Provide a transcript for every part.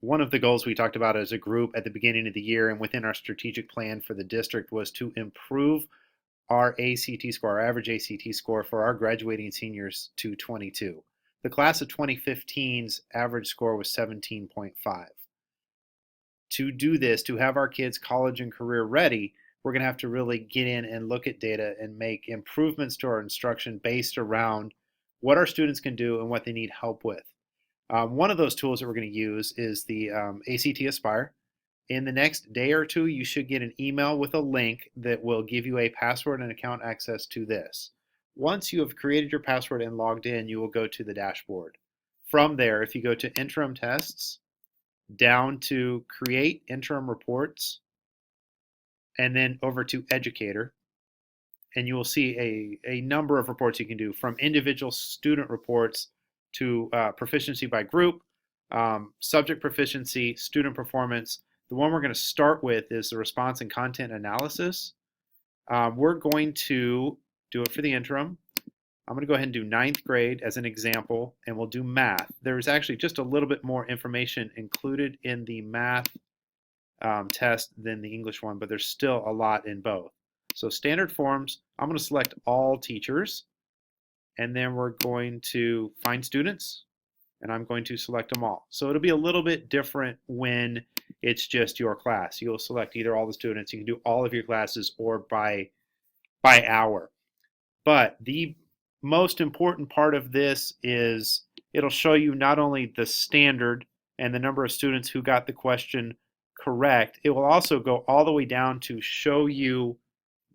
one of the goals we talked about as a group at the beginning of the year and within our strategic plan for the district was to improve our ACT score, our average ACT score for our graduating seniors to 22. The class of 2015's average score was 17.5. To do this, to have our kids college and career ready, we're going to have to really get in and look at data and make improvements to our instruction based around what our students can do and what they need help with. One of those tools that we're going to use is the ACT Aspire. In the next day or two, you should get an email with a link that will give you a password and account access to this. Once you have created your password and logged in, you will go to the dashboard. From there, if you go to interim tests, down to create interim reports, and then over to educator, and you will see a number of reports you can do, from individual student reports to proficiency by group, subject proficiency, student performance. The one we're going to start with is the response and content analysis. We're going to do it for the interim. I'm going to go ahead and do 9th grade as an example, and we'll do math. There's actually just a little bit more information included in the math test than the English one, but there's still a lot in both. So standard forms, I'm going to select all teachers, and then we're going to find students, and I'm going to select them all. So it'll be a little bit different when it's just your class. You'll select either all the students, you can do all of your classes, or by hour. But the most important part of this is it'll show you not only the standard and the number of students who got the question correct, it will also go all the way down to show you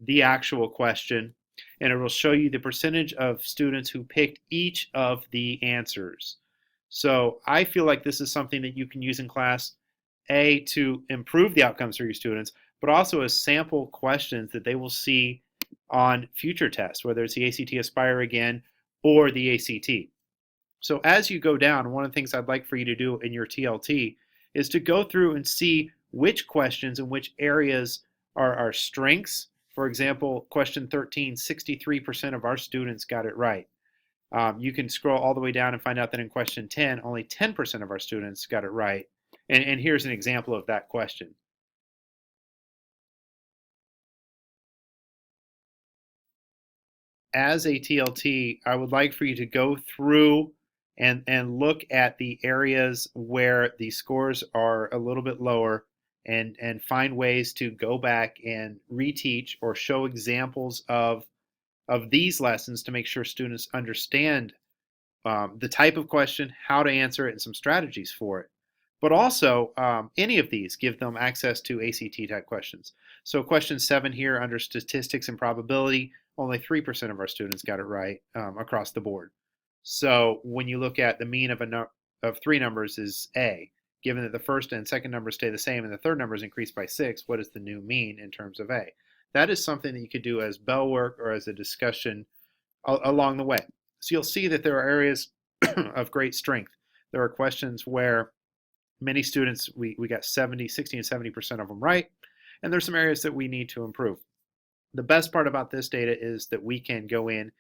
the actual question, and it will show you the percentage of students who picked each of the answers. So I feel like this is something that you can use in class, A, to improve the outcomes for your students, but also as sample questions that they will see on future tests, whether it's the ACT Aspire again or the ACT. So as you go down, one of the things I'd like for you to do in your TLT is to go through and see which questions and which areas are our strengths. For example, question 13, 63% of our students got it right. You can scroll all the way down and find out that in question 10, only 10% of our students got it right. And here's an example of that question. As a TLT, I would like for you to go through and look at the areas where the scores are a little bit lower, and find ways to go back and reteach or show examples of these lessons to make sure students understand the type of question, how to answer it, and some strategies for it. But also, any of these give them access to ACT type questions. So question 7 here, under statistics and probability, only 3% of our students got it right across the board. So when you look at the mean of 3 numbers is A, given that the first and second numbers stay the same and the third number is increased by 6, what is the new mean in terms of A? That is something that you could do as bell work or as a discussion along the way. So you'll see that there are areas of great strength. There are questions where many students, we got 60 and 70% of them right, and there's some areas that we need to improve. The best part about this data is that we can go in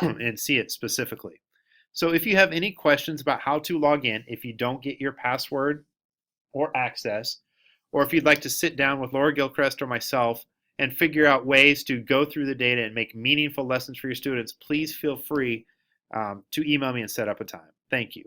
and see it specifically. So if you have any questions about how to log in, if you don't get your password or access, or if you'd like to sit down with Laura Gilchrist or myself and figure out ways to go through the data and make meaningful lessons for your students, please feel free to email me and set up a time. Thank you.